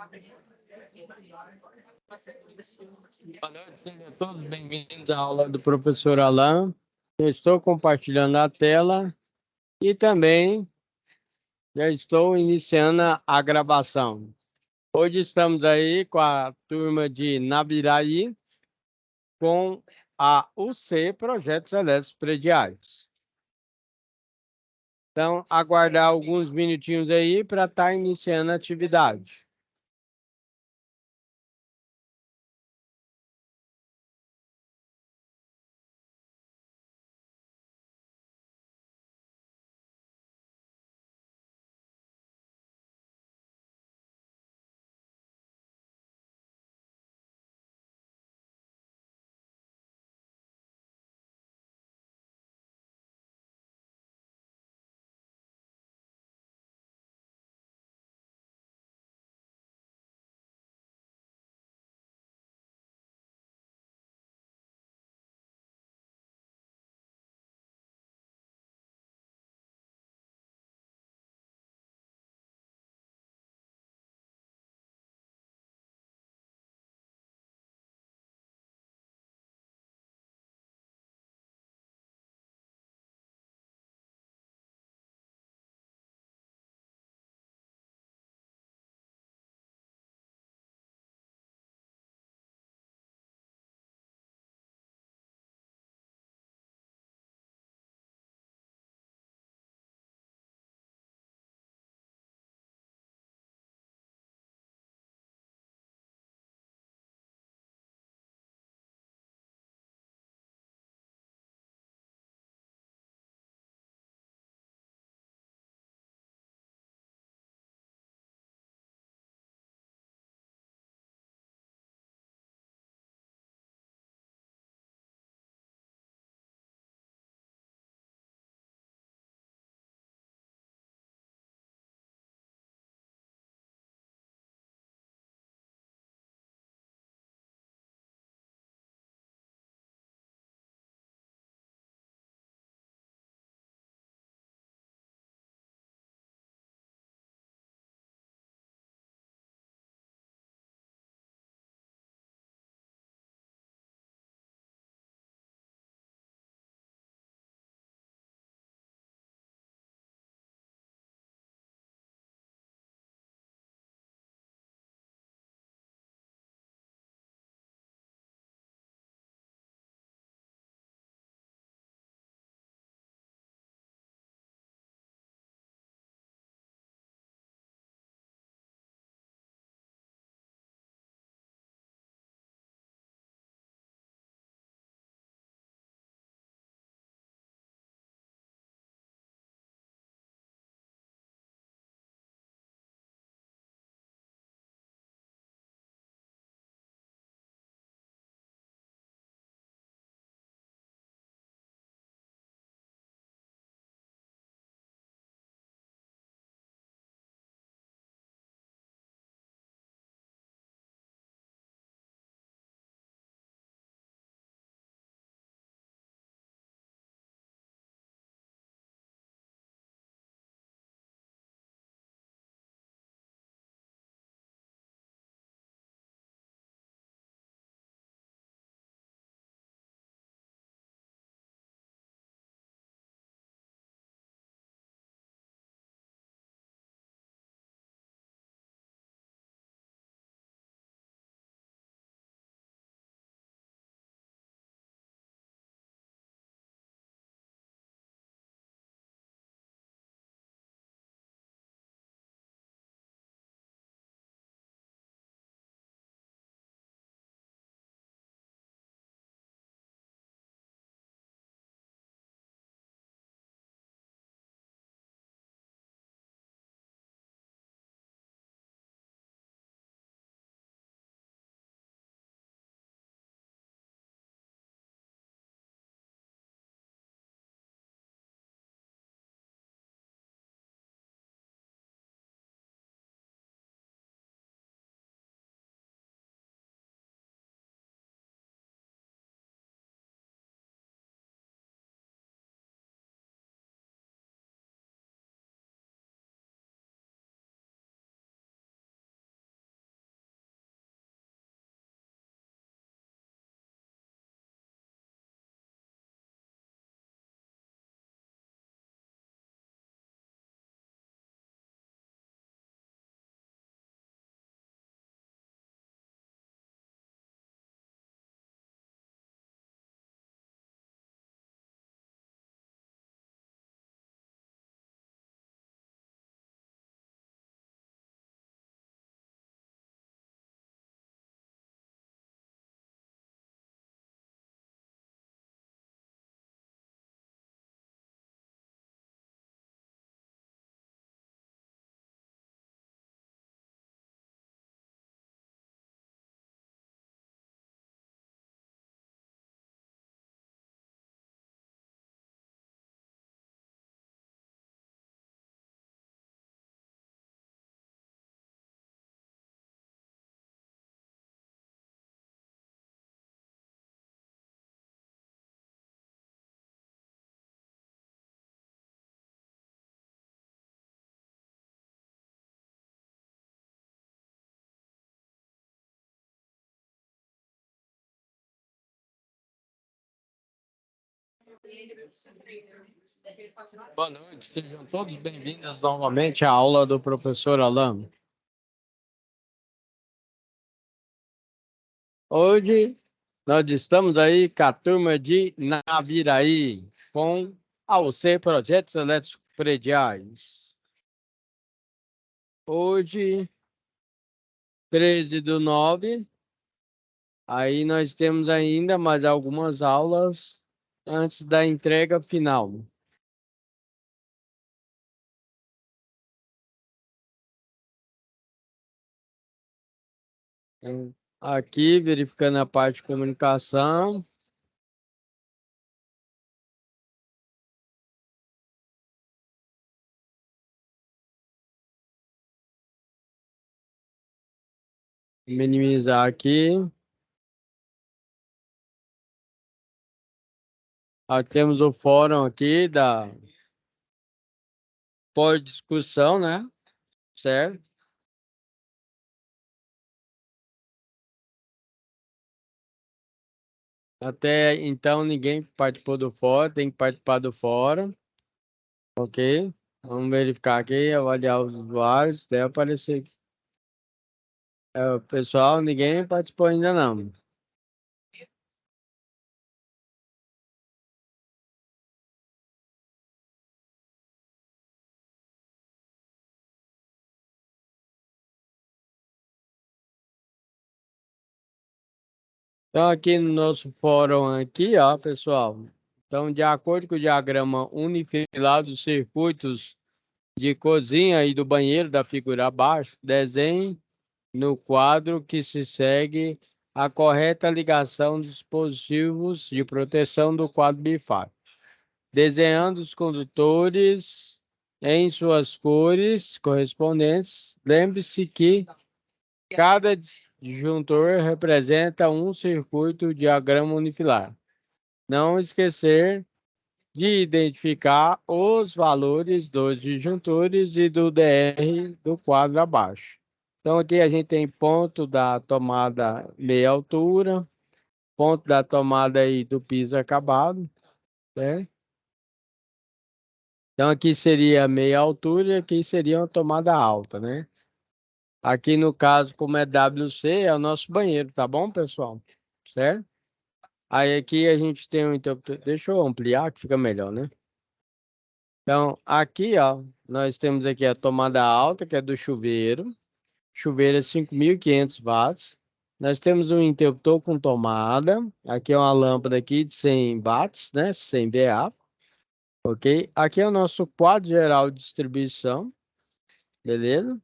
Boa noite, sejam todos bem-vindos à aula do professor Alain. Eu estou compartilhando a tela e também já estou iniciando a gravação. Hoje estamos aí com a turma de Naviraí com a UC Projetos Elétricos Prediais. Então, aguardar alguns minutinhos aí para estar iniciando a atividade. Boa noite, sejam todos bem-vindos novamente à aula do professor Alan. Hoje nós estamos aí com a turma de Naviraí, com AUC Projetos Elétricos Prediais. Hoje, 13/9, aí nós temos ainda mais algumas aulas antes da entrega final. Aqui, verificando a parte de comunicação. Minimizar aqui. Temos o fórum aqui da pós-discussão, né? Certo? Até então ninguém participou do fórum, tem que participar do fórum, ok? Vamos verificar aqui, avaliar os usuários, deve aparecer aqui. Pessoal, ninguém participou ainda não. Então aqui no nosso fórum aqui, ó, pessoal. Então, de acordo com o diagrama unifilado dos circuitos de cozinha e do banheiro da figura abaixo, desenhe no quadro que se segue a correta ligação dos dispositivos de proteção do quadro bifásico, desenhando os condutores em suas cores correspondentes. Lembre-se que cada disjuntor representa um circuito diagrama unifilar. Não esquecer de identificar os valores dos disjuntores e do DR do quadro abaixo. Então, aqui a gente tem ponto da tomada meia altura, ponto da tomada aí do piso acabado, né? Então, aqui seria meia altura e aqui seria uma tomada alta, né? Aqui no caso, como é WC, é o nosso banheiro, tá bom, pessoal? Certo? Aí aqui a gente tem um interruptor. Deixa eu ampliar que fica melhor, né? Então, aqui, ó, nós temos aqui a tomada alta, que é do chuveiro. Chuveiro é 5.500 watts. Nós temos um interruptor com tomada. Aqui é uma lâmpada aqui de 100 watts, né? 100 VA. Ok? Aqui é o nosso quadro geral de distribuição. Beleza?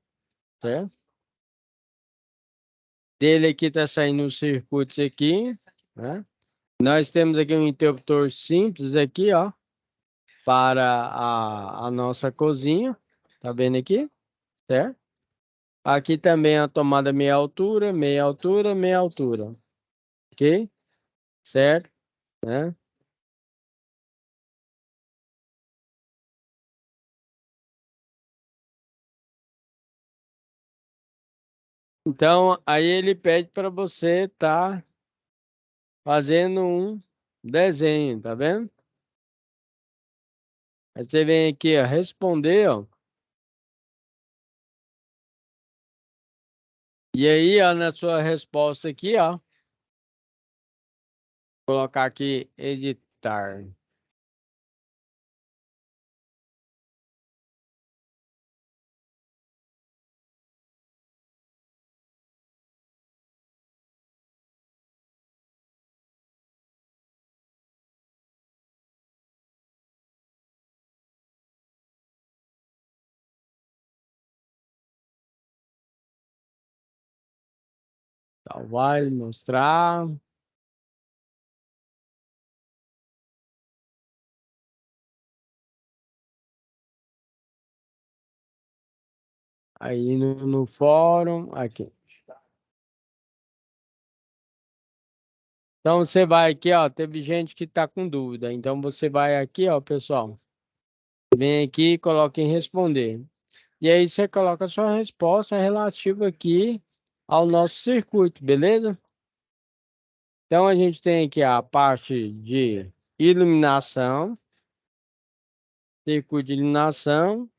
Certo? Dele aqui está saindo os circuitos aqui, né? Nós temos aqui um interruptor simples aqui, ó, para a nossa cozinha. Tá vendo aqui? Certo? Aqui também a tomada meia altura, meia altura, meia altura. Ok? Certo? Né? Então, aí ele pede para você estar fazendo um desenho, tá vendo? Aí você vem aqui, ó, responder, ó. E aí, ó, na sua resposta aqui, ó, colocar aqui editar. Tá, vai mostrar. Aí no fórum, aqui. Então você vai aqui, ó, teve gente que tá com dúvida. Então você vai aqui, ó, pessoal. Vem aqui e coloca em responder. E aí você coloca a sua resposta relativa aqui ao nosso circuito, beleza? Então a gente tem aqui a parte de iluminação, circuito de iluminação,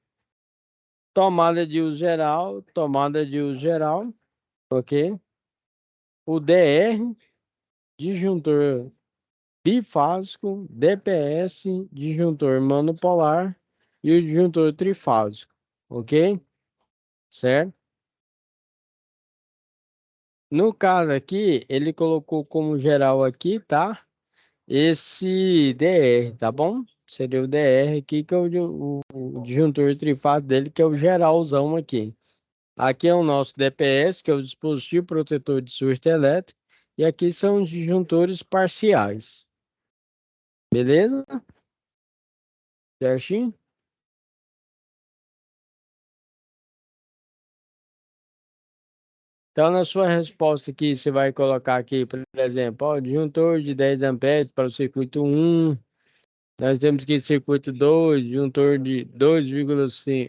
tomada de uso geral, ok? O DR, disjuntor bifásico, DPS, disjuntor monopolar e o disjuntor trifásico, ok? Certo? No caso aqui, ele colocou como geral aqui, tá? Esse DR, tá bom? Seria o DR aqui, que é o disjuntor trifásico dele, que é o geralzão aqui. Aqui é o nosso DPS, que é o dispositivo protetor de surto elétrico. E aqui são os disjuntores parciais. Beleza? Certinho? Então, na sua resposta aqui, você vai colocar aqui, por exemplo, ó, disjuntor de 10 amperes para o circuito 1. Nós temos aqui circuito 2, disjuntor de 2,5,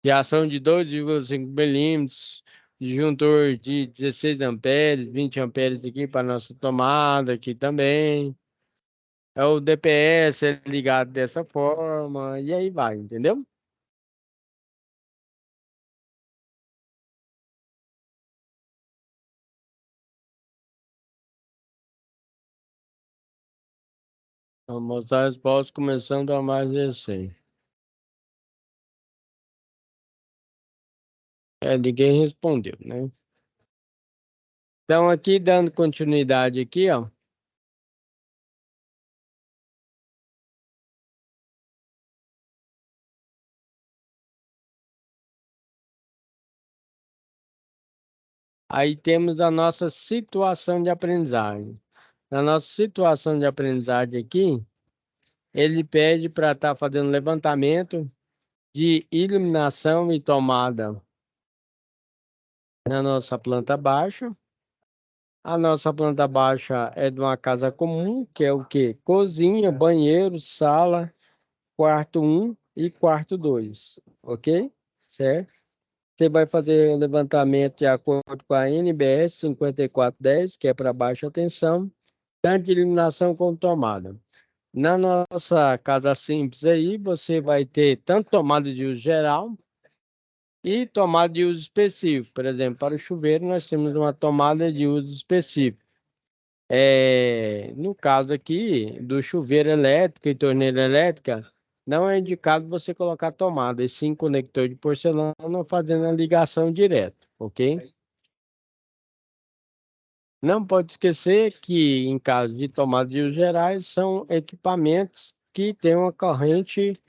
reação de 2,5 milímetros, disjuntor de 16 amperes, 20 amperes aqui para nossa tomada aqui também. É o DPS é ligado dessa forma, e aí vai, entendeu? Vamos mostrar a resposta começando a mais recente. Ninguém respondeu, né? Então, aqui, dando continuidade aqui, ó. Aí temos a nossa situação de aprendizagem. Na nossa situação de aprendizagem aqui, ele pede para estar fazendo levantamento de iluminação e tomada na nossa planta baixa. A nossa planta baixa é de uma casa comum, que é o quê? Cozinha, banheiro, sala, quarto um e quarto 2, ok? Certo? Você vai fazer o levantamento de acordo com a NBS 5410, que é para baixa tensão, tanto de iluminação como tomada. Na nossa casa simples aí, você vai ter tanto tomada de uso geral e tomada de uso específico. Por exemplo, para o chuveiro, nós temos uma tomada de uso específico. No caso aqui do chuveiro elétrico e torneira elétrica, não é indicado você colocar tomada, e sim conector de porcelana fazendo a ligação direta, ok? Não pode esquecer que, em caso de tomada de usos gerais, são equipamentos que têm uma corrente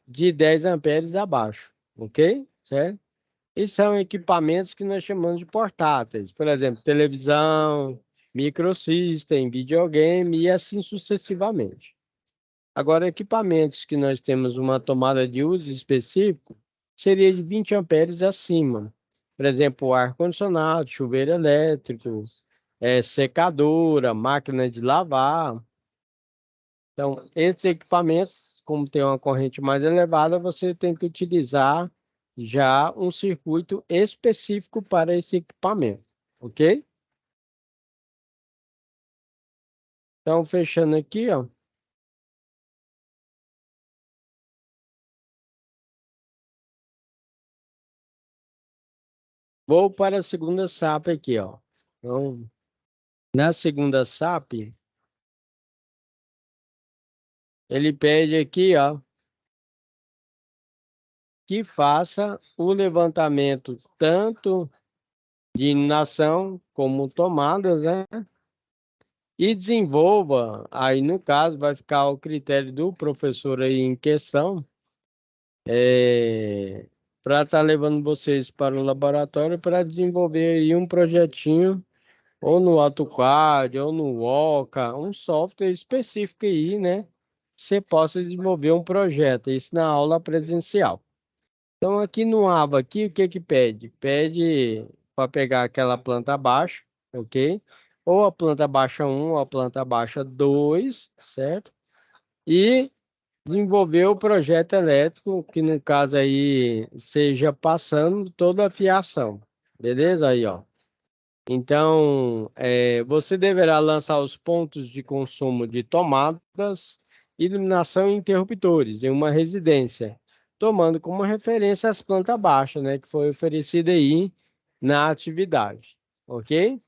de 10 amperes abaixo, ok? Certo? E são equipamentos que nós chamamos de portáteis, por exemplo, televisão, microsystem, videogame e assim sucessivamente. Agora, equipamentos que nós temos uma tomada de uso específico seria de 20 amperes acima. Por exemplo, ar-condicionado, chuveiro elétrico, secadora, máquina de lavar. Então, esses equipamentos, como tem uma corrente mais elevada, você tem que utilizar já um circuito específico para esse equipamento, ok? Então, fechando aqui, ó, vou para a segunda SAP aqui, ó. Então, na segunda SAP, ele pede aqui, ó, que faça o levantamento tanto de iluminação como tomadas, né? E desenvolva, aí no caso vai ficar ao critério do professor aí em questão, para estar levando vocês para o laboratório para desenvolver aí um projetinho, ou no AutoCAD, ou no Oca, um software específico aí, né? Você possa desenvolver um projeto, isso na aula presencial. Então aqui no AVA, aqui, o que que pede? Pede para pegar aquela planta baixa, ok? Ou a planta baixa um ou a planta baixa 2, certo? E desenvolver o projeto elétrico, que no caso aí seja passando toda a fiação. Beleza? Aí, ó. Então, você deverá lançar os pontos de consumo de tomadas, iluminação e interruptores em uma residência, tomando como referência as plantas baixas, né, que foi oferecida aí na atividade, ok?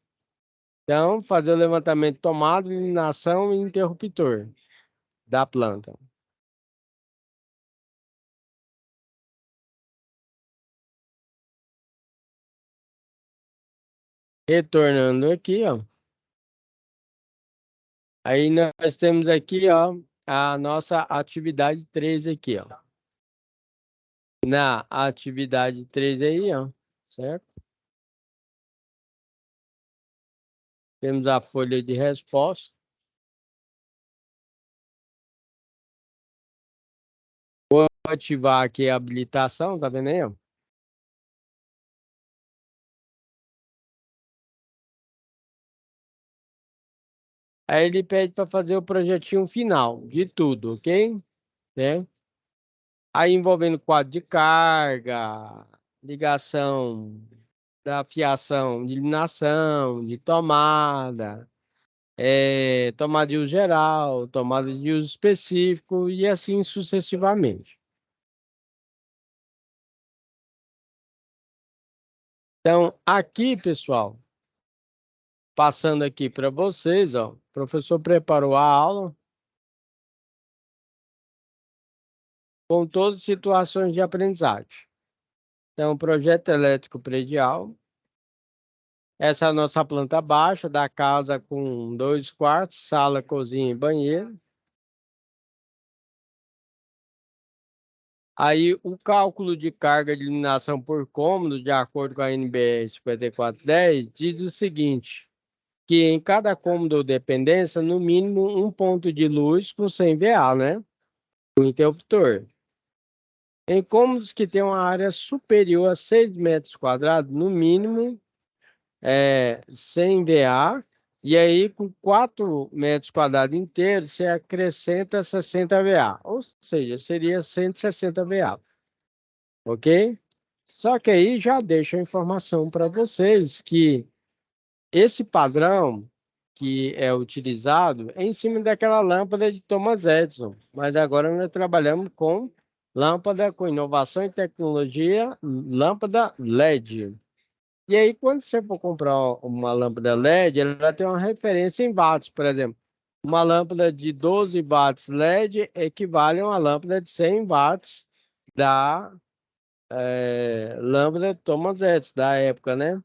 Então, fazer o levantamento de tomada, iluminação e interruptor da planta. Retornando aqui, ó. Aí nós temos aqui, ó, a nossa atividade 3 aqui, ó. Na atividade 3 aí, ó, certo? Temos a folha de resposta. Vou ativar aqui a habilitação, tá vendo aí, ó? Aí ele pede para fazer o projetinho final de tudo, ok? Né? Aí envolvendo quadro de carga, ligação da fiação de iluminação, de tomada, tomada de uso geral, tomada de uso específico e assim sucessivamente. Então, aqui, pessoal, passando aqui para vocês, ó, o professor preparou a aula com todas as situações de aprendizagem. Então, projeto elétrico predial. Essa é a nossa planta baixa da casa com 2 quartos, sala, cozinha e banheiro. Aí, o cálculo de carga de iluminação por cômodo, de acordo com a NBR 5410, diz o seguinte, que em cada cômodo ou dependência, no mínimo um ponto de luz com 100 VA, né? O interruptor. Em cômodos que têm uma área superior a 6 metros quadrados, no mínimo, 100 VA, e aí com 4 metros quadrados inteiros, você acrescenta 60 VA, ou seja, seria 160 VA, ok? Só que aí já deixo a informação para vocês que esse padrão que é utilizado é em cima daquela lâmpada de Thomas Edison, mas agora nós trabalhamos com lâmpada com inovação e tecnologia, lâmpada LED. E aí, quando você for comprar uma lâmpada LED, ela tem uma referência em watts, por exemplo. Uma lâmpada de 12 watts LED equivale a uma lâmpada de 100 watts da lâmpada Thomas Edison da época, né?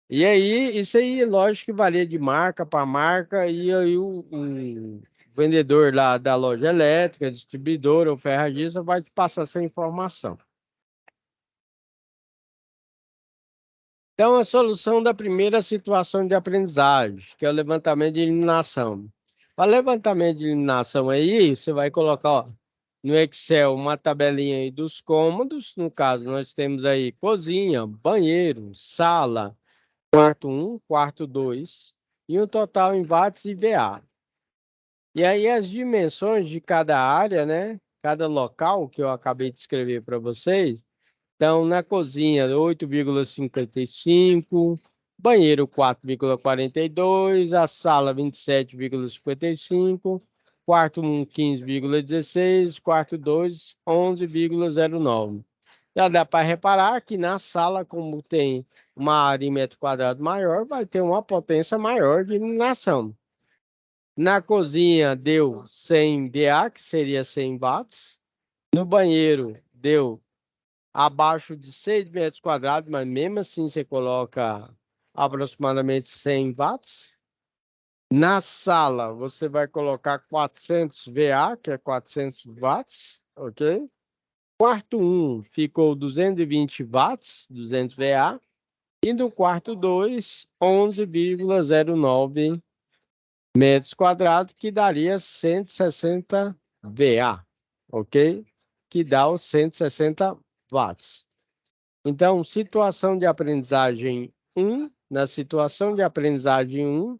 E aí, isso aí, lógico que varia de marca para marca, e aí o vendedor lá da loja elétrica, distribuidor ou ferragista vai te passar essa informação. Então, a solução da primeira situação de aprendizagem, que é o levantamento de eliminação. Para levantamento de eliminação aí, você vai colocar, ó, no Excel uma tabelinha aí dos cômodos. No caso, nós temos aí cozinha, banheiro, sala, quarto 1, quarto 2, e um total em watts e VA. E aí as dimensões de cada área, né? Cada local que eu acabei de escrever para vocês. Então, na cozinha, 8,55, banheiro 4,42, a sala 27,55, quarto 1, 15,16, quarto 2, 11,09. Já dá para reparar que na sala, como tem uma área em metro quadrado maior, vai ter uma potência maior de iluminação. Na cozinha deu 100 VA, que seria 100 watts. No banheiro deu abaixo de 6 metros quadrados, mas mesmo assim você coloca aproximadamente 100 watts. Na sala, você vai colocar 400 VA, que é 400 watts, ok? Quarto 1 ficou 220 watts, 200 VA. E no quarto 2, 11,09 metros quadrados, que daria 160 VA, ok? Que dá os 160 watts. Então, situação de aprendizagem 1, na situação de aprendizagem 1,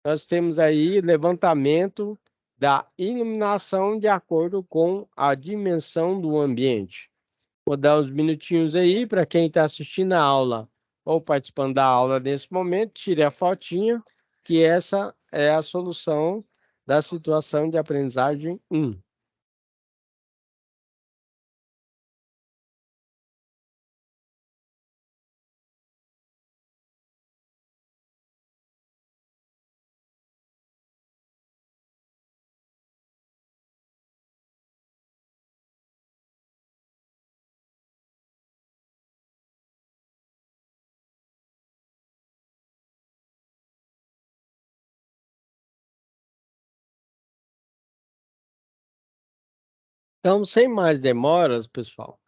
nós temos aí levantamento da iluminação de acordo com a dimensão do ambiente. Vou dar uns minutinhos aí para quem está assistindo a aula ou participando da aula nesse momento, tire a fotinha, que essa é a solução da situação de aprendizagem 1. Então, sem mais demoras, pessoal,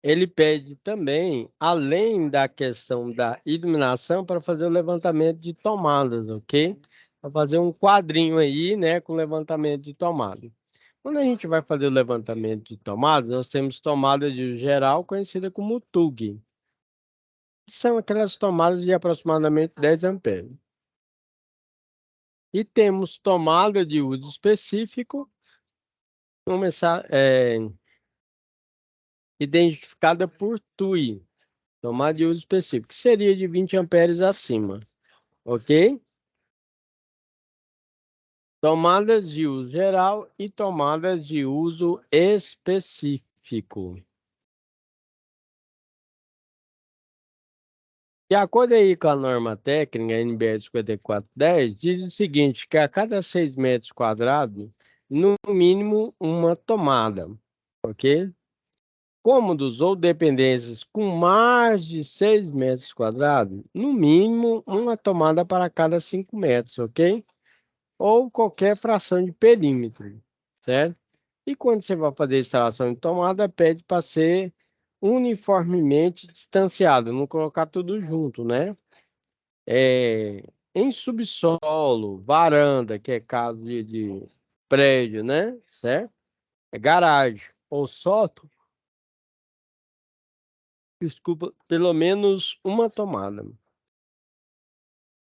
ele pede também, além da questão da iluminação, para fazer o levantamento de tomadas, ok? Para fazer um quadrinho aí, né, com levantamento de tomada. Quando a gente vai fazer o levantamento de tomadas, nós temos tomada de geral, conhecida como TUG. São aquelas tomadas de aproximadamente 10 amperes. E temos tomada de uso específico, começar, identificada por TUI, tomada de uso específico, que seria de 20 amperes acima, ok? Tomadas de uso geral e tomadas de uso específico. De acordo aí com a norma técnica NBR 5410, diz o seguinte, que a cada 6 metros quadrados, no mínimo uma tomada, ok? Cômodos ou dependências com mais de 6 metros quadrados, no mínimo uma tomada para cada 5 metros, ok? Ou qualquer fração de perímetro, certo? E quando você vai fazer a instalação de tomada, pede para ser uniformemente distanciado, não colocar tudo junto, né? Em subsolo, varanda, que é caso de prédio, né? Certo? É garagem ou sótão, desculpa, pelo menos uma tomada.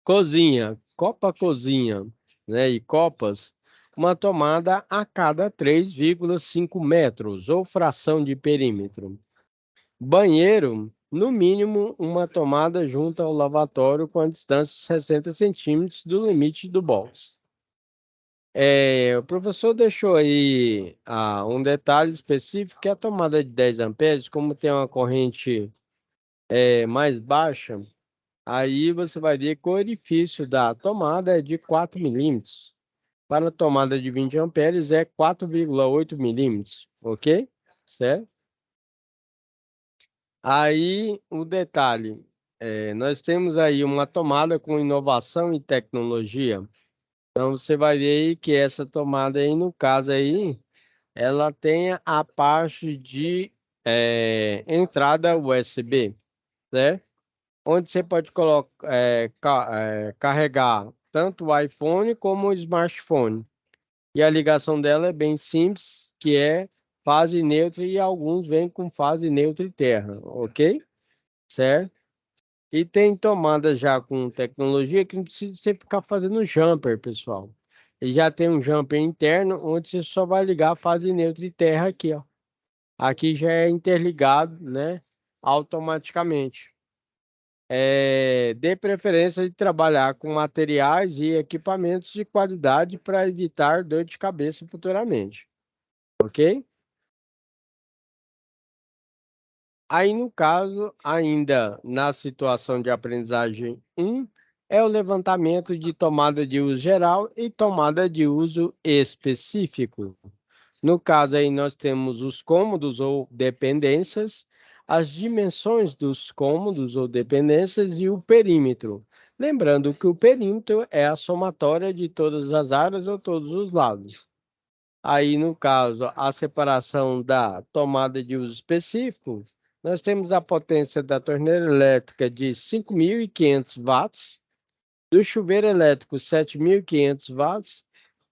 Cozinha, copa cozinha, né? E copas, uma tomada a cada 3,5 metros, ou fração de perímetro. Banheiro, no mínimo, uma tomada junto ao lavatório com a distância de 60 centímetros do limite do box. O professor deixou aí um detalhe específico, que a tomada de 10 amperes, como tem uma corrente mais baixa, aí você vai ver que o orifício da tomada é de 4 milímetros. Para a tomada de 20 amperes é 4,8 milímetros, ok? Certo? Aí o detalhe, nós temos aí uma tomada com inovação e tecnologia. Então você vai ver aí que essa tomada aí, no caso aí, ela tem a parte de entrada USB, certo? Onde você pode colocar, carregar tanto o iPhone como o smartphone. E a ligação dela é bem simples, que é fase neutra, e alguns vêm com fase neutra e terra, ok? Certo? E tem tomada já com tecnologia que não precisa você ficar fazendo jumper, pessoal. E já tem um jumper interno, onde você só vai ligar a fase neutra e terra aqui, ó. Aqui já é interligado, né? Automaticamente. Dê preferência de trabalhar com materiais e equipamentos de qualidade para evitar dor de cabeça futuramente, ok? Aí, no caso, ainda na situação de aprendizagem 1, é o levantamento de tomada de uso geral e tomada de uso específico. No caso aí, nós temos os cômodos ou dependências, as dimensões dos cômodos ou dependências e o perímetro. Lembrando que o perímetro é a somatória de todas as áreas ou todos os lados. Aí, no caso, a separação da tomada de uso específico, nós temos a potência da torneira elétrica de 5.500 watts, do chuveiro elétrico 7.500 watts,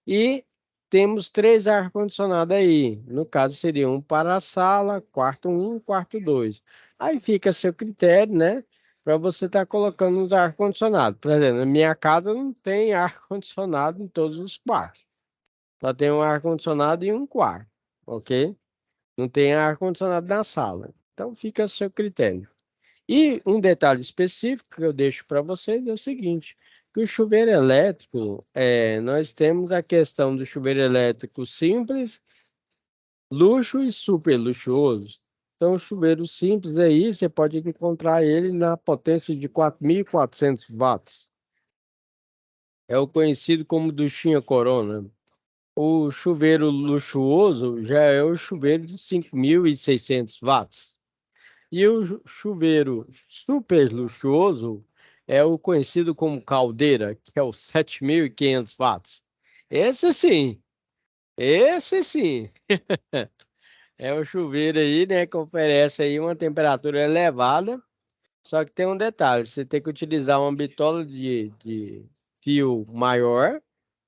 e temos 3 ar-condicionados aí. No caso, seria um para a sala, quarto 1, quarto 2. Aí fica a seu critério, né? Para você estar colocando os ar-condicionados. Por exemplo, na minha casa não tem ar-condicionado em todos os quartos. Só tem um ar-condicionado em um quarto, ok? Não tem ar-condicionado na sala. Então fica a seu critério. E um detalhe específico que eu deixo para vocês é o seguinte, que o chuveiro elétrico, nós temos a questão do chuveiro elétrico simples, luxo e super luxuoso. Então, o chuveiro simples aí, você pode encontrar ele na potência de 4.400 watts. É o conhecido como duchinha Corona. O chuveiro luxuoso já é o chuveiro de 5.600 watts. E o chuveiro super luxuoso é o conhecido como caldeira, que é o 7.500 watts. Esse sim, esse sim. É o chuveiro aí, né, que oferece aí uma temperatura elevada. Só que tem um detalhe, você tem que utilizar uma bitola de fio maior,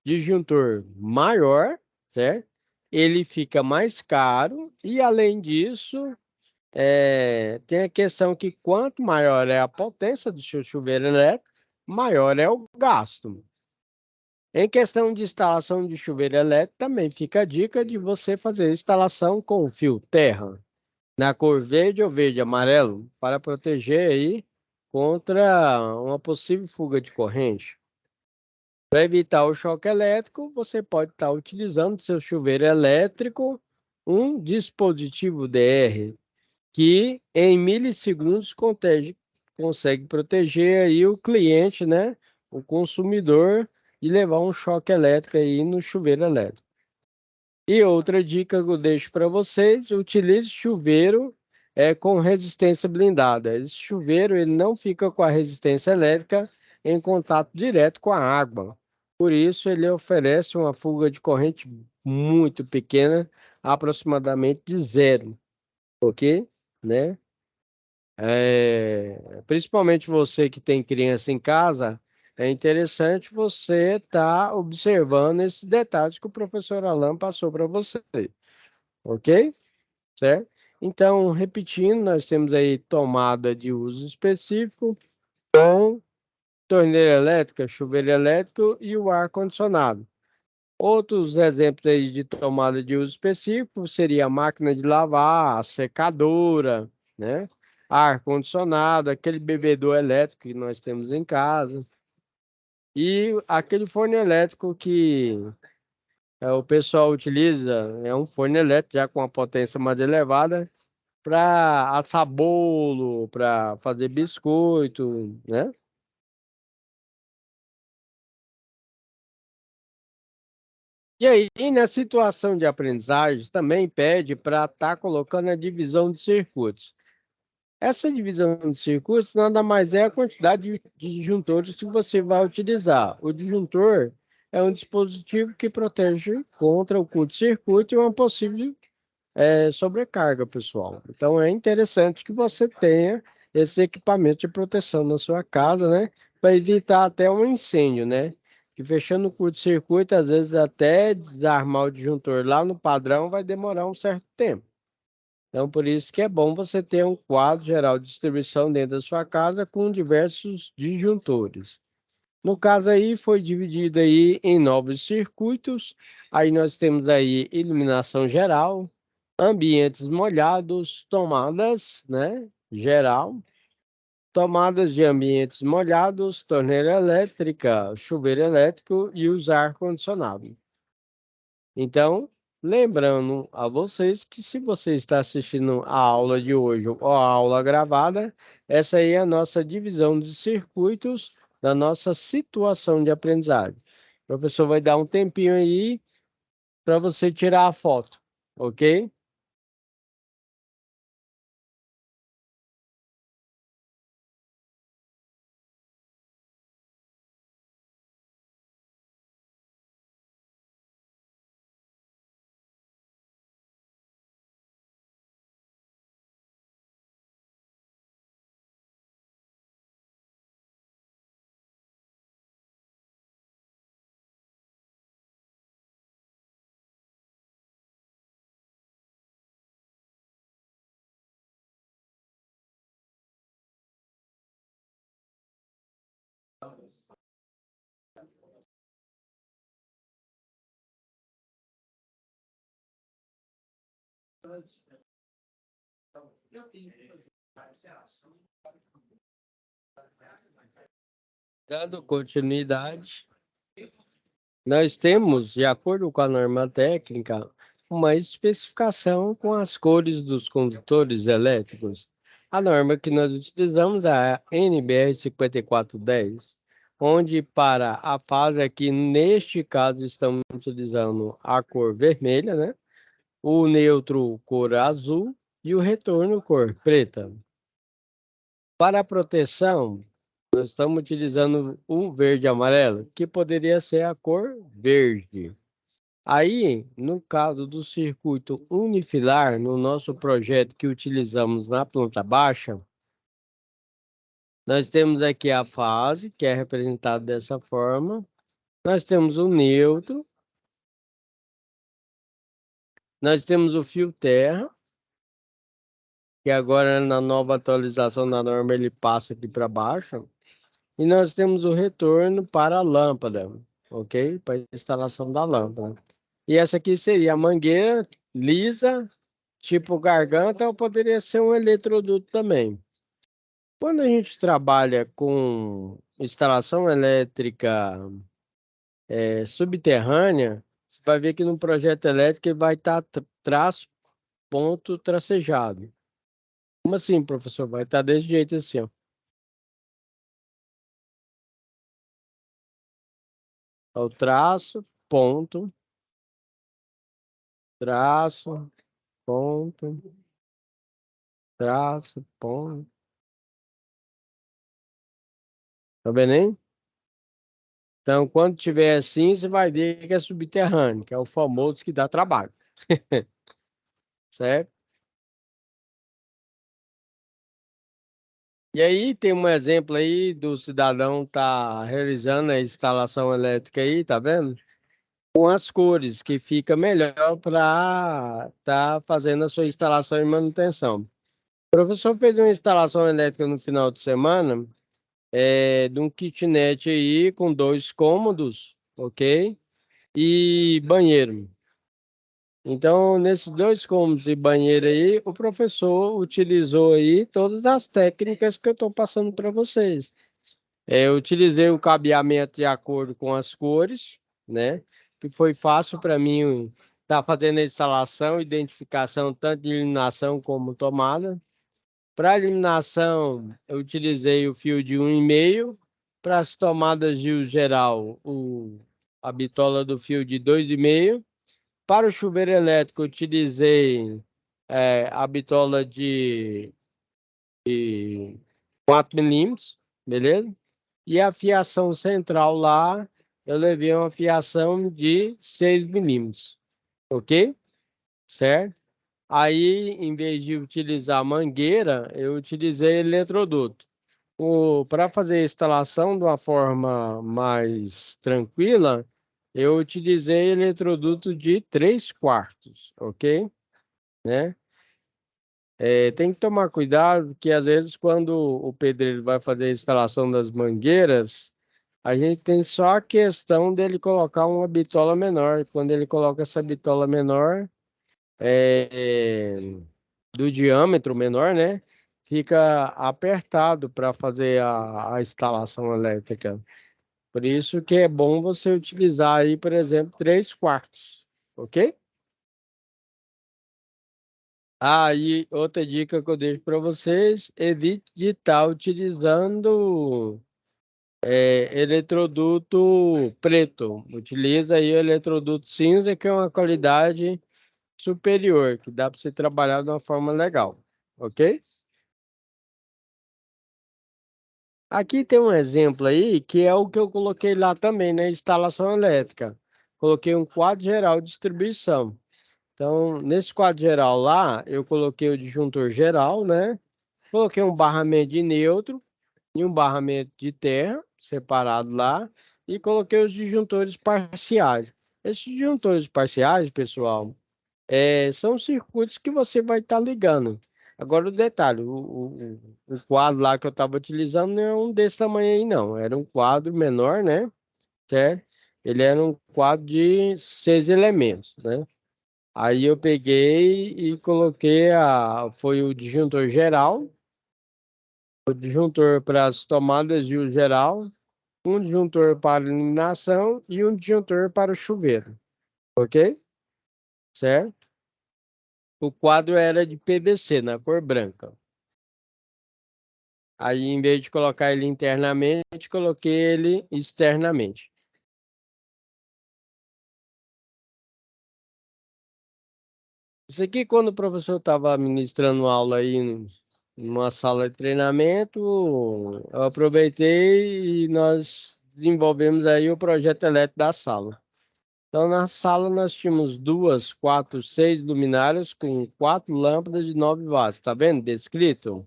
disjuntor maior, certo? Ele fica mais caro e, além disso, tem a questão que quanto maior é a potência do seu chuveiro elétrico, maior é o gasto. Em questão de instalação de chuveiro elétrico, também fica a dica de você fazer a instalação com o fio terra, na cor verde ou verde amarelo, para proteger aí contra uma possível fuga de corrente. Para evitar o choque elétrico, você pode estar utilizando seu chuveiro elétrico, um dispositivo DR, que em milissegundos consegue proteger aí o cliente, né, o consumidor, de levar um choque elétrico aí no chuveiro elétrico. E outra dica que eu deixo para vocês, utilize chuveiro com resistência blindada. Esse chuveiro ele não fica com a resistência elétrica em contato direto com a água. Por isso, ele oferece uma fuga de corrente muito pequena, aproximadamente de zero, ok? Né? Principalmente você que tem criança em casa, é interessante você estar observando esses detalhes que o professor Alan passou para você, ok? Certo? Então, repetindo, nós temos aí tomada de uso específico, torneira elétrica, chuveiro elétrico e o ar-condicionado. Outros exemplos aí de tomada de uso específico seria a máquina de lavar, a secadora, né? Ar-condicionado, aquele bebedor elétrico que nós temos em casa e aquele forno elétrico que o pessoal utiliza, é um forno elétrico já com uma potência mais elevada para assar bolo, para fazer biscoito, né? E aí, na situação de aprendizagem, também pede para estar colocando a divisão de circuitos. Essa divisão de circuitos nada mais é a quantidade de disjuntores que você vai utilizar. O disjuntor é um dispositivo que protege contra o curto-circuito e uma possível sobrecarga, pessoal. Então é interessante que você tenha esse equipamento de proteção na sua casa, né? Para evitar até um incêndio, né? Que fechando o curto-circuito, às vezes até desarmar o disjuntor lá no padrão vai demorar um certo tempo. Então, por isso que é bom você ter um quadro geral de distribuição dentro da sua casa com diversos disjuntores. No caso aí, foi dividido aí em novos circuitos. Aí nós temos aí iluminação geral, ambientes molhados, tomadas, né? Geral, tomadas de ambientes molhados, torneira elétrica, chuveiro elétrico e os ar-condicionado. Então, lembrando a vocês que se você está assistindo a aula de hoje ou a aula gravada, essa aí é a nossa divisão de circuitos da nossa situação de aprendizagem. O professor vai dar um tempinho aí para você tirar a foto, ok? Dando continuidade, nós temos, de acordo com a norma técnica, uma especificação com as cores dos condutores elétricos. A norma que nós utilizamos é a NBR 5410, onde para a fase aqui, neste caso, estamos utilizando a cor vermelha, né? O neutro cor azul e o retorno cor preta. Para a proteção, nós estamos utilizando o verde e amarelo, que poderia ser a cor verde. Aí, no caso do circuito unifilar, no nosso projeto que utilizamos na planta baixa, nós temos aqui a fase, que é representada dessa forma. Nós temos o neutro. Nós temos o fio terra, que agora na nova atualização da norma ele passa aqui para baixo. E nós temos o retorno para a lâmpada, ok? Para a instalação da lâmpada. E essa aqui seria a mangueira lisa, tipo garganta, ou poderia ser um eletroduto também. Quando a gente trabalha com instalação elétrica subterrânea, você vai ver que no projeto elétrico ele vai estar traço, ponto, tracejado. Como assim, professor? Vai estar desse jeito assim, ó. O traço, ponto, traço, ponto, traço, ponto. Tá vendo aí? Então, quando tiver assim, você vai ver que é subterrâneo, que é o famoso que dá trabalho, certo? E aí tem um exemplo aí do cidadão tá realizando a instalação elétrica aí, tá vendo? Com as cores, que fica melhor para tá fazendo a sua instalação e manutenção. O professor fez uma instalação elétrica no final de semana, de um kitnet aí com 2 cômodos, ok? E banheiro. Então, nesses 2 cômodos e banheiro aí, o professor utilizou aí todas as técnicas que eu estou passando para vocês. Eu utilizei o cabeamento de acordo com as cores, né? Que foi fácil para mim estar fazendo a instalação, identificação tanto de iluminação como tomada. Para iluminação, eu utilizei o fio de 1,5. Para as tomadas de uso geral, a bitola do fio de 2,5. Para o chuveiro elétrico, eu utilizei a bitola de 4 milímetros, beleza? E a fiação central lá, eu levei uma fiação de 6 milímetros, ok? Certo? Aí, em vez de utilizar mangueira, eu utilizei eletroduto. Para fazer a instalação de uma forma mais tranquila, eu utilizei eletroduto de 3/4, ok? Né? Tem que tomar cuidado, que às vezes quando o pedreiro vai fazer a instalação das mangueiras, a gente tem só a questão dele colocar uma bitola menor. Quando ele coloca essa bitola menor, do diâmetro menor, né? Fica apertado para fazer a instalação elétrica. Por isso que é bom você utilizar aí, por exemplo, 3/4, ok? E outra dica que eu deixo para vocês, evite de estar utilizando eletroduto preto. Utiliza aí o eletroduto cinza, que é uma qualidade superior, que dá para você trabalhar de uma forma legal, ok? Aqui tem um exemplo aí, que é o que eu coloquei lá também, na instalação elétrica. Coloquei um quadro geral de distribuição. Então, nesse quadro geral lá, eu coloquei o disjuntor geral, né? Coloquei um barramento de neutro e um barramento de terra separado lá, e coloquei os disjuntores parciais. Esses disjuntores parciais, pessoal, são circuitos que você vai estar ligando. Agora o detalhe, o quadro lá que eu estava utilizando não é um desse tamanho aí, não. Era um quadro menor, né? Certo? Ele era um quadro de 6 elementos, né? Aí eu peguei e coloquei foi o disjuntor geral, o disjuntor para as tomadas de uso geral, um disjuntor para iluminação e um disjuntor para o chuveiro, ok? Certo? O quadro era de PVC, na cor branca. Aí, em vez de colocar ele internamente, coloquei ele externamente. Isso aqui, quando o professor estava ministrando aula aí numa sala de treinamento, eu aproveitei e nós desenvolvemos aí o projeto elétrico da sala. Então, na sala nós tínhamos 2, 4, 6 luminárias com 4 lâmpadas de 9 watts, tá vendo? Descrito.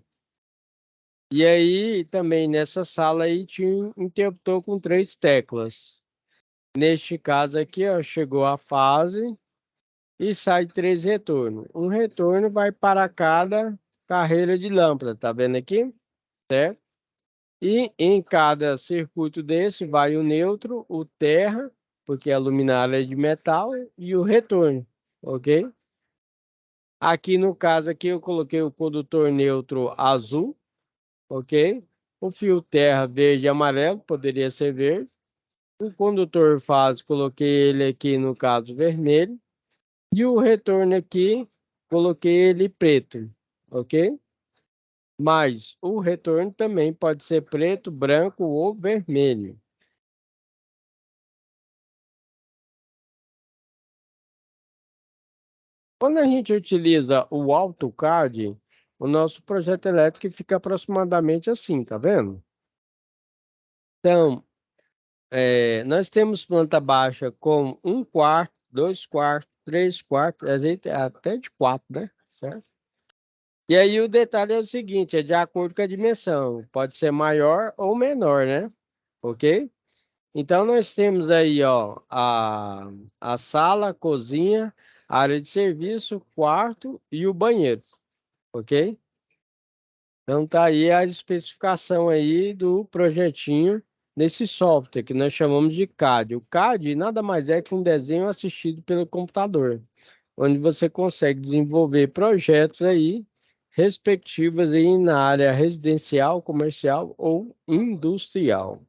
E aí, também nessa sala aí tinha um interruptor com 3 teclas. Neste caso aqui, ó, chegou a fase e sai 3 retornos. Um retorno vai para cada carreira de lâmpada, tá vendo aqui? Certo? E em cada circuito desse vai o neutro, o terra, porque a luminária é de metal, e o retorno, ok? Aqui no caso aqui eu coloquei o condutor neutro azul, ok? O fio terra verde e amarelo, poderia ser verde. O condutor fase, coloquei ele aqui no caso vermelho. E o retorno aqui, coloquei ele preto, ok? Mas o retorno também pode ser preto, branco ou vermelho. Quando a gente utiliza o AutoCAD, o nosso projeto elétrico fica aproximadamente assim, tá vendo? Então, nós temos planta baixa com 1/4, 2/4, 3/4, até de 4, né? Certo? E aí o detalhe é o seguinte, é de acordo com a dimensão. Pode ser maior ou menor, né? Ok? Então nós temos aí, ó, a sala, a cozinha, a área de serviço, quarto e o banheiro, ok? Então tá aí a especificação aí do projetinho desse software que nós chamamos de CAD. O CAD nada mais é que um desenho assistido pelo computador, onde você consegue desenvolver projetos aí respectivos aí na área residencial, comercial ou industrial.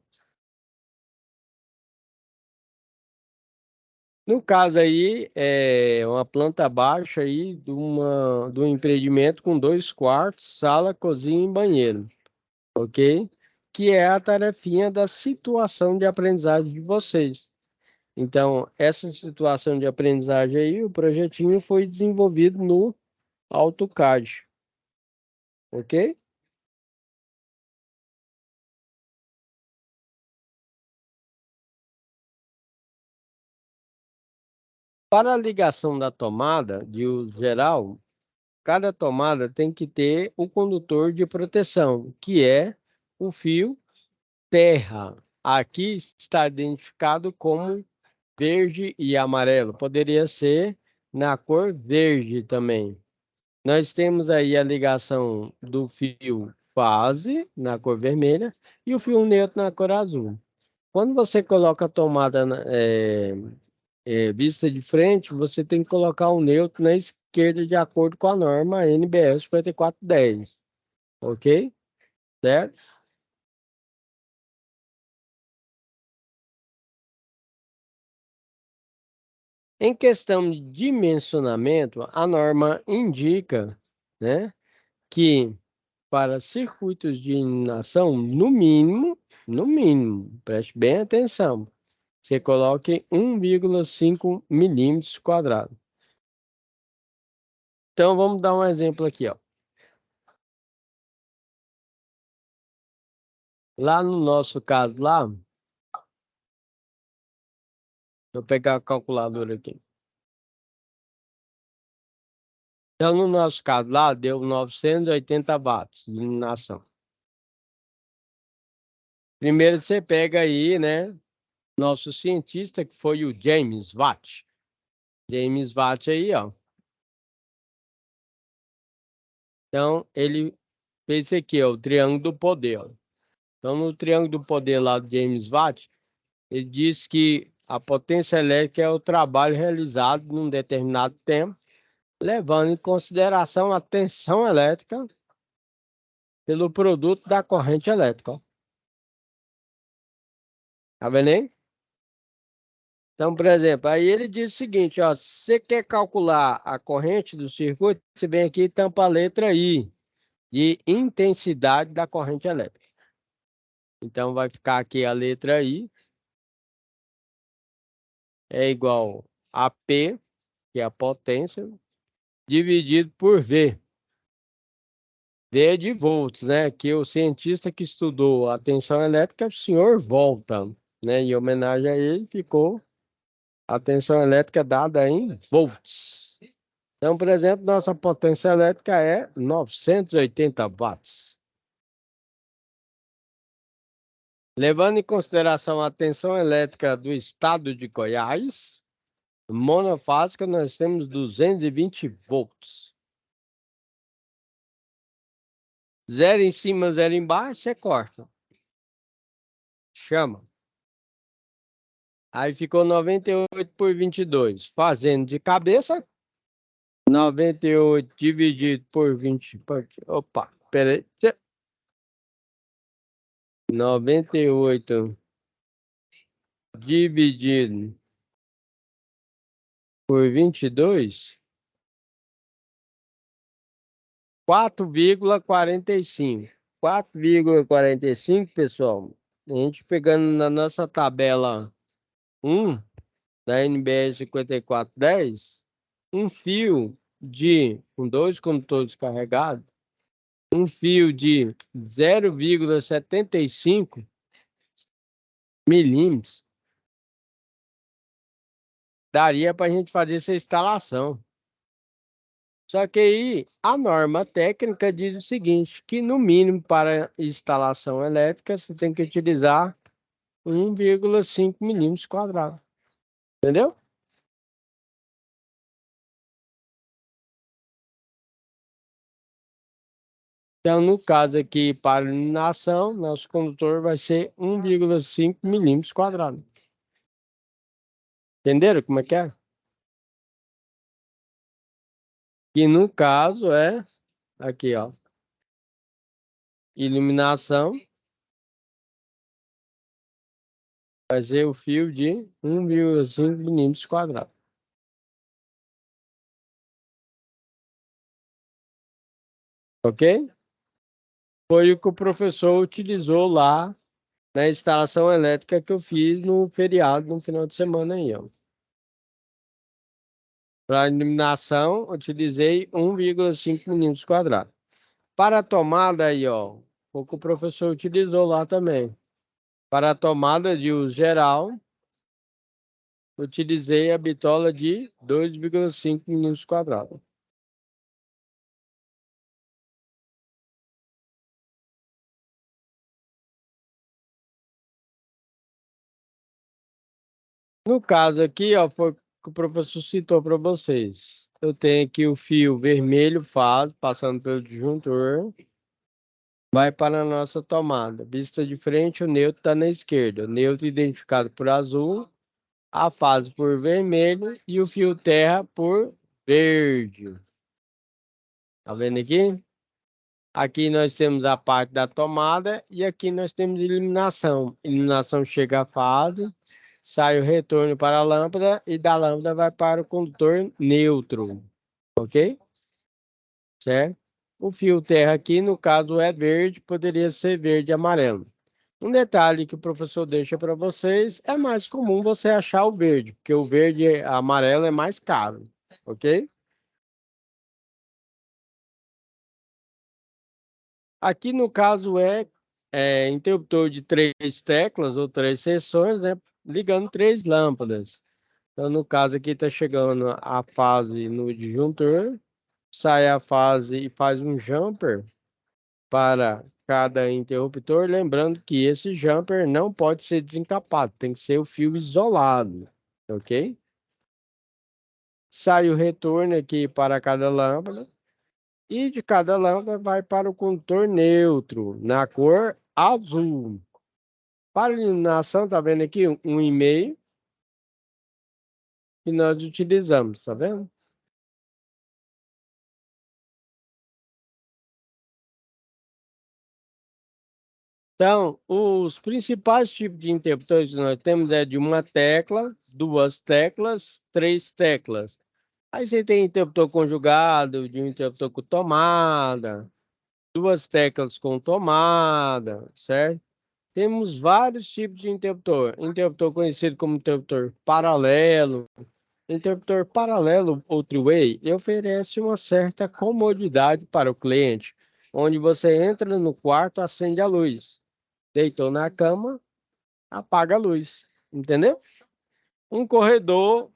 No caso aí, é uma planta baixa aí de um empreendimento com 2 quartos, sala, cozinha e banheiro, ok? Que é a tarefinha da situação de aprendizagem de vocês. Então, essa situação de aprendizagem aí, o projetinho foi desenvolvido no AutoCAD, ok? Para a ligação da tomada de uso geral, cada tomada tem que ter o condutor de proteção, que é o fio terra. Aqui está identificado como verde e amarelo. Poderia ser na cor verde também. Nós temos aí a ligação do fio fase na cor vermelha e o fio neutro na cor azul. Quando você coloca a tomada vista de frente, você tem que colocar o neutro na esquerda de acordo com a norma NBR 5410, ok? Certo? Em questão de dimensionamento, a norma indica, né, que para circuitos de iluminação, no mínimo, preste bem atenção, você coloque 1,5 milímetros quadrados. Então, vamos dar um exemplo aqui, ó. Lá no nosso caso, lá, deixa eu pegar a calculadora aqui. Então, no nosso caso lá, deu 980 watts de iluminação. Primeiro você pega aí, né, nosso cientista, que foi o James Watt. James Watt aí, ó. Então, ele fez isso aqui, ó, o triângulo do poder, ó. Então, no triângulo do poder lá do James Watt, ele diz que a potência elétrica é o trabalho realizado num determinado tempo, levando em consideração a tensão elétrica pelo produto da corrente elétrica. Ó. Tá vendo aí? Então, por exemplo, aí ele diz o seguinte, ó, se você quer calcular a corrente do circuito, você vem aqui e tampa a letra I, de intensidade da corrente elétrica. Então, vai ficar aqui a letra I, é igual a P, que é a potência, dividido por V. V é de volts, né? Que o cientista que estudou a tensão elétrica é o senhor Volta, né? Em homenagem a ele, ficou a tensão elétrica dada em volts. Então, por exemplo, nossa potência elétrica é 980 watts. Levando em consideração a tensão elétrica do estado de Goiás, monofásica, nós temos 220 volts. Zero em cima, zero embaixo, você corta. Chama. Aí ficou 98 por 22. Fazendo de cabeça, 98 dividido por 20. Opa, peraí. 98 dividido por 22, 4,45. 4,45, pessoal. A gente pegando na nossa tabela 1 da NBR 5410, um fio com dois condutores carregados, um fio de 0,75 milímetros, daria para a gente fazer essa instalação. Só que aí a norma técnica diz o seguinte, que no mínimo para instalação elétrica você tem que utilizar 1,5 milímetros quadrados. Entendeu? Então, no caso aqui, para iluminação, nosso condutor vai ser 1,5 milímetros quadrados. Entenderam como é que é? Que no caso é, aqui ó, iluminação, vai ser o fio de 1,5 milímetros quadrados. Ok? Foi o que o professor utilizou lá na instalação elétrica que eu fiz no feriado, no final de semana aí, ó. Para iluminação, utilizei 1,5 milímetros quadrados. Para a tomada aí, ó, o que o professor utilizou lá também. Para a tomada de uso geral, utilizei a bitola de 2,5 milímetros quadrados. No caso aqui, ó, foi o que o professor citou para vocês. Eu tenho aqui o fio vermelho fase, passando pelo disjuntor, vai para a nossa tomada. Vista de frente, o neutro está na esquerda. O neutro identificado por azul, a fase por vermelho e o fio terra por verde. Tá vendo aqui? Aqui nós temos a parte da tomada e aqui nós temos iluminação. Iluminação chega à fase, sai o retorno para a lâmpada e da lâmpada vai para o condutor neutro, ok? Certo? O fio terra aqui, no caso, é verde, poderia ser verde e amarelo. Um detalhe que o professor deixa para vocês, é mais comum você achar o verde, porque o verde e amarelo é mais caro, ok? Aqui no caso é interruptor de 3 teclas ou 3 seções, né? Ligando 3 lâmpadas. Então, no caso aqui está chegando a fase no disjuntor, sai a fase e faz um jumper para cada interruptor, lembrando que esse jumper não pode ser desencapado, tem que ser o fio isolado, ok? Sai o retorno aqui para cada lâmpada e de cada lâmpada vai para o condutor neutro, na cor azul. Para iluminação, tá vendo aqui? 1,5 que nós utilizamos, tá vendo? Então, os principais tipos de interruptores que nós temos é de uma tecla, duas teclas, três teclas. Aí você tem interruptor conjugado, de um interruptor com tomada, duas teclas com tomada, certo? Temos vários tipos de interruptor. Interruptor conhecido como interruptor paralelo. Interruptor paralelo ou three-way oferece uma certa comodidade para o cliente, onde você entra no quarto, acende a luz. Deitou na cama, apaga a luz. Entendeu? Um corredor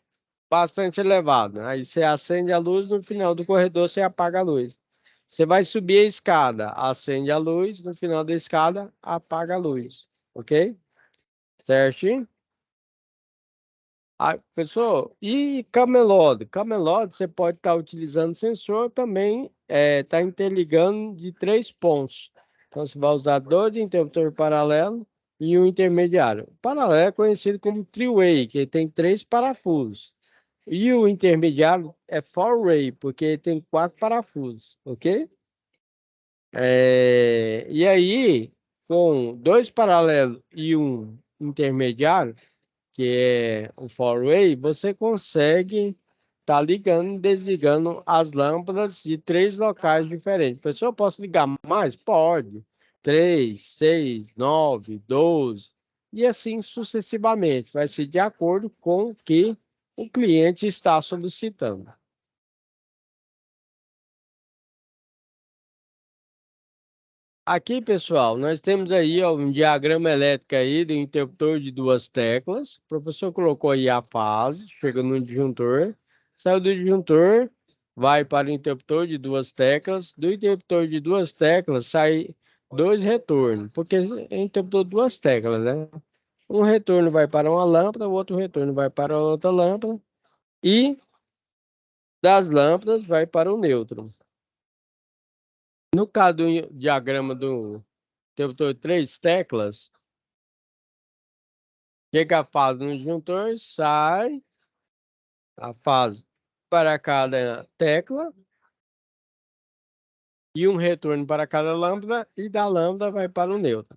bastante elevado. Aí você acende a luz, no final do corredor você apaga a luz. Você vai subir a escada, acende a luz, no final da escada apaga a luz. Ok? Certinho? Ah, pessoal, e camelódromo? Camelódromo você pode estar utilizando sensor também, está interligando de três pontos. Então você vai usar dois interruptores paralelos e um intermediário. O paralelo é conhecido como three-way, que tem três parafusos. E o intermediário é four-way, porque tem quatro parafusos, ok? E aí, com dois paralelos e um intermediário, que é o four-way, você consegue estar ligando e desligando as lâmpadas de três locais diferentes. Pessoal, posso ligar mais? Pode. 3, 6, 9, 12 e assim sucessivamente. Vai ser de acordo com o que o cliente está solicitando. Aqui, pessoal, nós temos aí ó, um diagrama elétrico aí do interruptor de duas teclas. O professor colocou aí a fase, chega no disjuntor, saiu do disjuntor, vai para o interruptor de duas teclas. Do interruptor de duas teclas sai dois retornos, porque é interruptor de duas teclas, né? Um retorno vai para uma lâmpada, o outro retorno vai para outra lâmpada e das lâmpadas vai para o nêutron. No caso do diagrama do interruptor de três teclas, chega a fase no disjuntor, sai a fase para cada tecla e um retorno para cada lâmpada e da lâmpada vai para o nêutron.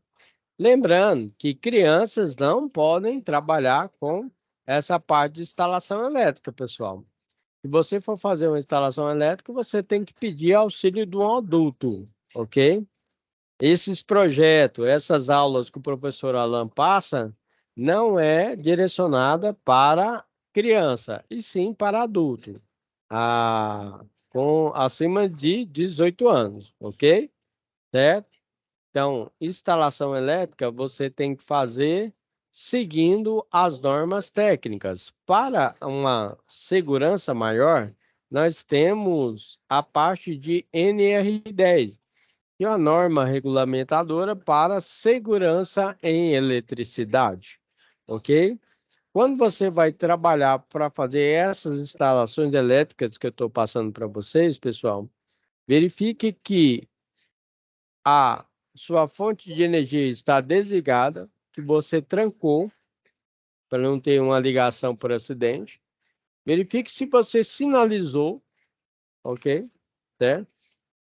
Lembrando que crianças não podem trabalhar com essa parte de instalação elétrica, pessoal. Se você for fazer uma instalação elétrica, você tem que pedir auxílio de um adulto, ok? Esses projetos, essas aulas que o professor Alan passa, não é direcionada para criança, e sim para adulto, com acima de 18 anos, ok? Certo? Então, instalação elétrica você tem que fazer seguindo as normas técnicas. Para uma segurança maior, nós temos a parte de NR10 e uma norma regulamentadora para segurança em eletricidade, ok? Quando você vai trabalhar para fazer essas instalações elétricas que eu estou passando para vocês, pessoal, verifique que a sua fonte de energia está desligada, que você trancou para não ter uma ligação por acidente. Verifique se você sinalizou, ok? Certo?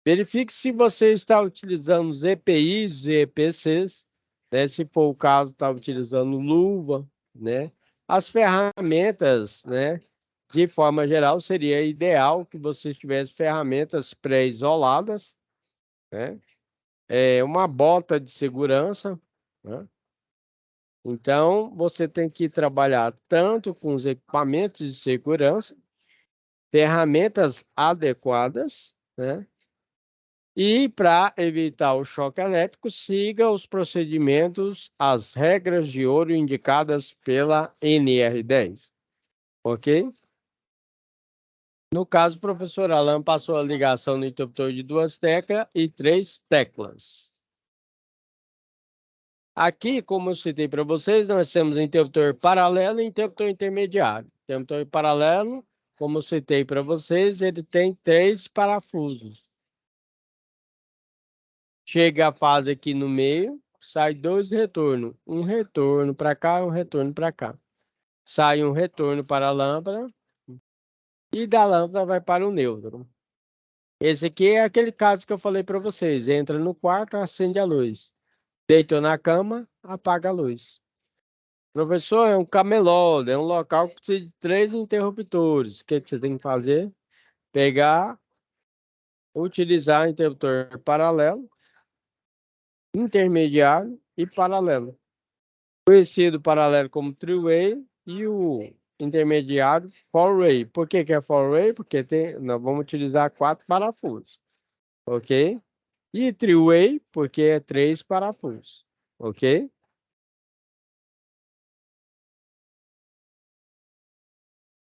Verifique se você está utilizando os EPIs e EPCs, né? Se for o caso, está utilizando luva, né? As ferramentas, né? De forma geral, seria ideal que você tivesse ferramentas pré-isoladas, né? Uma bota de segurança, né? Então, você tem que trabalhar tanto com os equipamentos de segurança, ferramentas adequadas, né? E para evitar o choque elétrico, siga os procedimentos, as regras de ouro indicadas pela NR10, ok? No caso, o professor Alan passou a ligação no interruptor de duas teclas e três teclas. Aqui, como eu citei para vocês, nós temos interruptor paralelo e interruptor intermediário. Interruptor paralelo, como eu citei para vocês, ele tem três parafusos. Chega a fase aqui no meio, sai dois retornos. Um retorno para cá e um retorno para cá. Sai um retorno para a lâmpada e da lâmpada vai para o nêutron. Esse aqui é aquele caso que eu falei para vocês. Entra no quarto, acende a luz. Deitou na cama, apaga a luz. Professor, é um camelô, é um local que precisa de 3 interruptores. O que que você tem que fazer? Pegar, utilizar interruptor paralelo, intermediário e paralelo. Conhecido paralelo como three-way e o intermediário four-way. Por que que é four-way? Porque nós vamos utilizar 4 parafusos, ok? E three-way, porque é 3 parafusos, ok?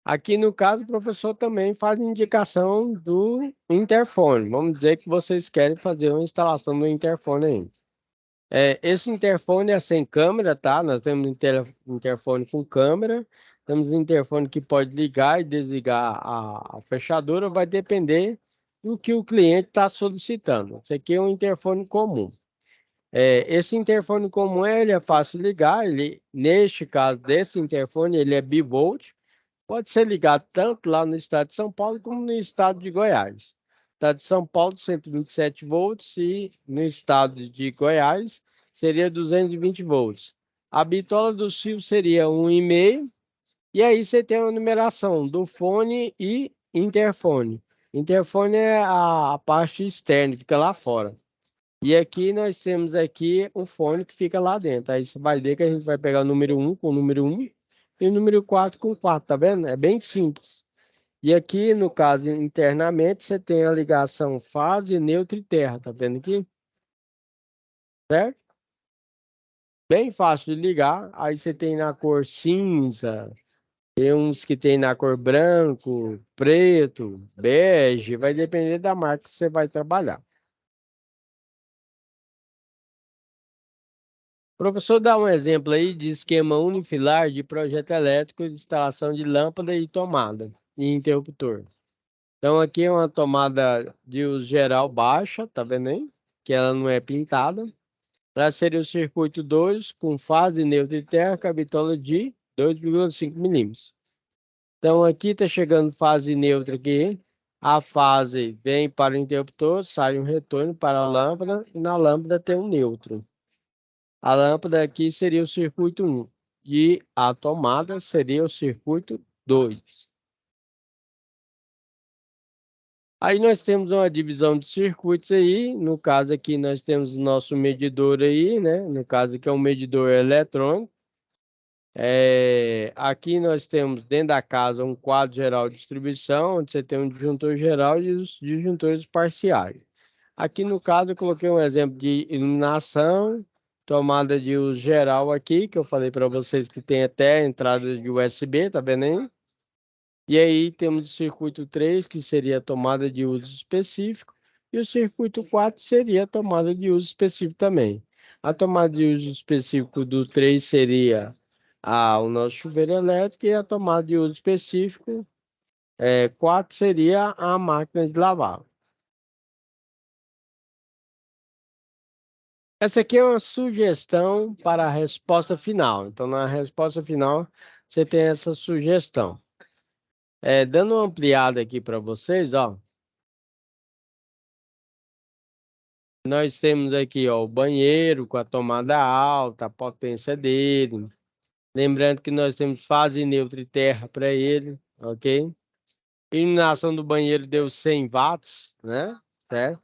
Aqui no caso, o professor também faz indicação do interfone. Vamos dizer que vocês querem fazer uma instalação do interfone aí. Esse interfone é sem câmera, tá? Nós temos interfone com câmera, temos um interfone que pode ligar e desligar a fechadura, vai depender do que o cliente está solicitando. Esse aqui é um interfone comum. Esse interfone comum ele é fácil de ligar, neste caso desse interfone, ele é bivolt, pode ser ligado tanto lá no estado de São Paulo como no estado de Goiás. No estado de São Paulo, 127 volts e no estado de Goiás seria 220 volts. A bitola do fio seria 1,5 e aí você tem a numeração do fone e interfone. Interfone é a parte externa, fica lá fora. E aqui nós temos aqui o fone que fica lá dentro. Aí você vai ver que a gente vai pegar o número 1 com o número 1 e o número 4 com 4, tá vendo? É bem simples. E aqui, no caso, internamente, você tem a ligação fase, neutro e terra, tá vendo aqui? Certo? Bem fácil de ligar. Aí você tem na cor cinza, tem uns que tem na cor branco, preto, bege, vai depender da marca que você vai trabalhar. Professor, dá um exemplo aí de esquema unifilar de projeto elétrico de instalação de lâmpada e tomada e interruptor. Então aqui é uma tomada de uso geral baixa, tá vendo aí? Que ela não é pintada. Para seria o circuito 2 com fase neutra e terra com a bitola de 2,5 milímetros. Então aqui está chegando fase neutra aqui. A fase vem para o interruptor, sai um retorno para a lâmpada e na lâmpada tem um neutro. A lâmpada aqui seria o circuito 1 e a tomada seria o circuito 2. Aí nós temos uma divisão de circuitos aí, no caso aqui nós temos o nosso medidor aí, né? No caso aqui é um medidor eletrônico. Aqui nós temos dentro da casa um quadro geral de distribuição, onde você tem um disjuntor geral e os disjuntores parciais. Aqui no caso eu coloquei um exemplo de iluminação, tomada de uso geral aqui, que eu falei para vocês que tem até entrada de USB, tá vendo aí? E aí temos o circuito 3, que seria a tomada de uso específico, e o circuito 4 seria a tomada de uso específico também. A tomada de uso específico do 3 seria o nosso chuveiro elétrico, e a tomada de uso específico 4 seria a máquina de lavar. Essa aqui é uma sugestão para a resposta final. Então, na resposta final, você tem essa sugestão. Dando uma ampliada aqui para vocês, ó. Nós temos aqui, ó, o banheiro com a tomada alta, a potência dele. Lembrando que nós temos fase neutra e terra para ele, ok? Iluminação do banheiro deu 100 watts, né? Certo?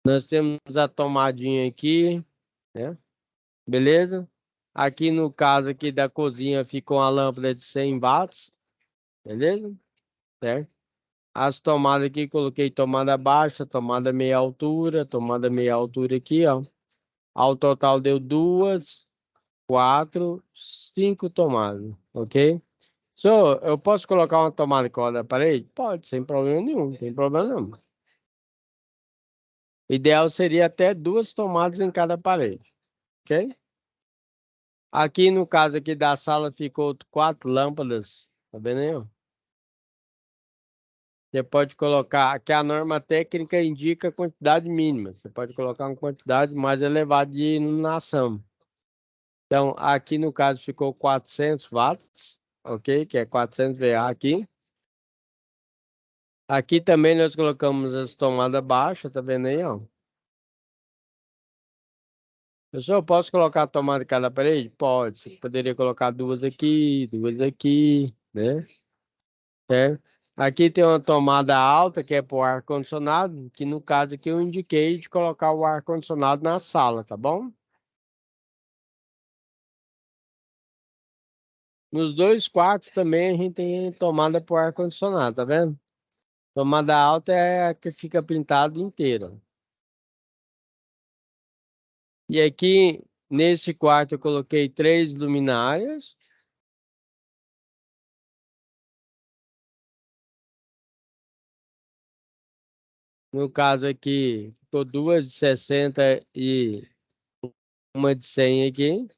Nós temos a tomadinha aqui, né? Beleza? Aqui no caso aqui da cozinha ficou uma lâmpada de 100 watts, beleza? Certo? As tomadas aqui, coloquei tomada baixa, tomada meia altura, tomada meia altura aqui, ó. Ao total deu 2, 4, 5 tomadas, ok? Eu posso colocar uma tomada que roda a parede? Pode, sem problema nenhum, não tem problema não. Ideal seria até 2 tomadas em cada parede, ok? Aqui no caso aqui da sala ficou 4 lâmpadas, tá vendo aí, ó? Você pode colocar, que a norma técnica indica quantidade mínima. Você pode colocar uma quantidade mais elevada de iluminação. Então, aqui no caso ficou 400 watts, ok? Que é 400 VA aqui. Aqui também nós colocamos as tomadas baixas, tá vendo aí, ó? Pessoal, posso colocar a tomada em cada parede? Pode. Você poderia colocar duas aqui, né? Certo? Aqui tem uma tomada alta que é para o ar-condicionado, que no caso aqui eu indiquei de colocar o ar-condicionado na sala, tá bom? Nos dois quartos também a gente tem tomada para o ar-condicionado, tá vendo? Tomada alta é a que fica pintada inteira. E aqui nesse quarto eu coloquei três luminárias. No caso aqui, ficou duas de 60 e uma de 100 aqui.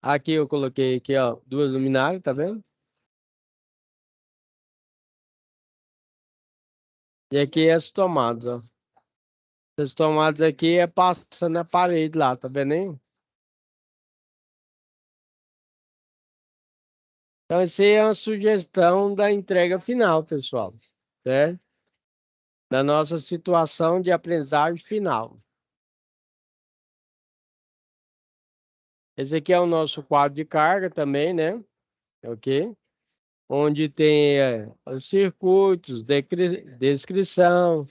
Aqui eu coloquei aqui, ó, duas luminárias, tá vendo? E aqui as tomadas, ó. As tomadas aqui é passando na parede lá, tá vendo aí? Então, essa é uma sugestão da entrega final, pessoal, certo? Da nossa situação de aprendizagem final. Esse aqui é o nosso quadro de carga também, né? Ok? Onde tem os circuitos, descrição,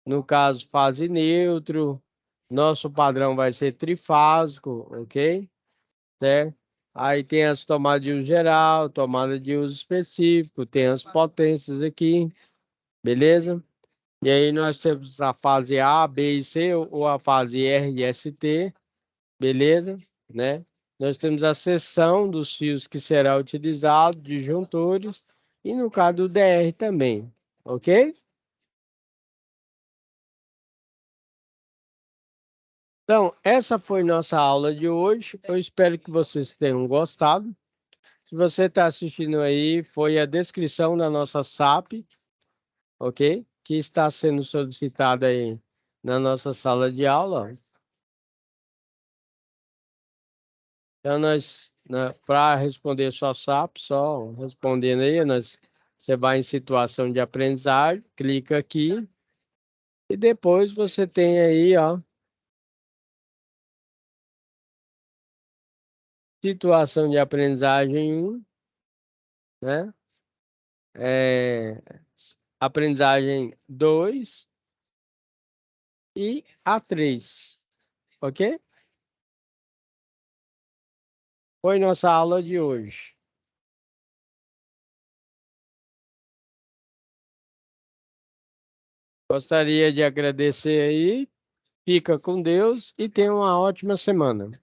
no caso, fase neutro. Nosso padrão vai ser trifásico, ok? Certo? Aí tem as tomadas de uso geral, tomada de uso específico, tem as potências aqui, beleza? E aí nós temos a fase A, B e C, ou a fase R e ST, beleza? Né? Nós temos a seção dos fios que será utilizado, disjuntores, e no caso do DR também, ok? Então, essa foi nossa aula de hoje. Eu espero que vocês tenham gostado. Se você está assistindo aí, foi a descrição da nossa SAP, ok? Que está sendo solicitada aí na nossa sala de aula. Então, nós, para responder sua SAP, só respondendo aí, você vai em situação de aprendizagem, clica aqui e depois você tem aí, ó, situação de aprendizagem 1, né? É, aprendizagem 2 e a 3, ok? Foi nossa aula de hoje. Gostaria de agradecer aí. Fica com Deus e tenha uma ótima semana.